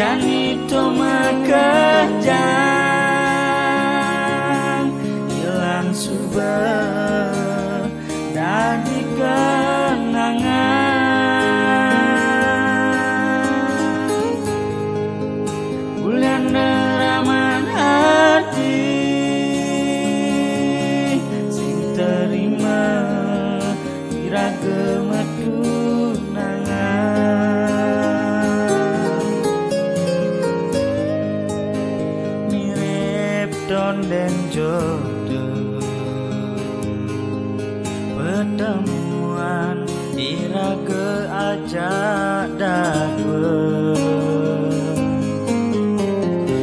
Jani to makejang hilang subah dari kenangan bulan neraman hati sing terima wiragema dan jodoh pertemuan iraga aja dadwe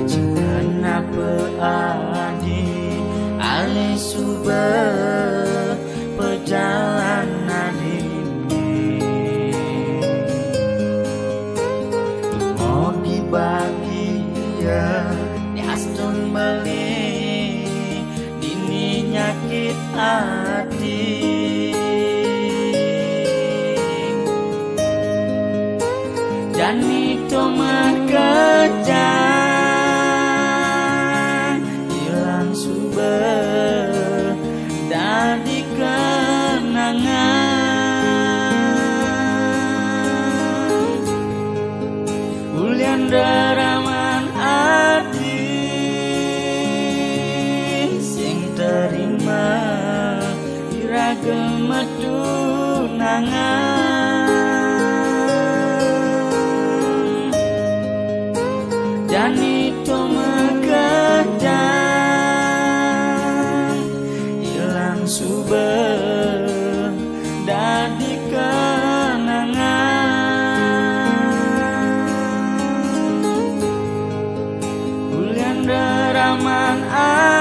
cinta peadi ale subah perjalanan ini mau dibagi ya diastun balik nyakit hati Jani to makejang hilang subah dari kenangan bulan deraman hati terima iragema tunangan Jani to makejang hilang subah dari kenangan bulan deraman hati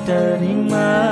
terima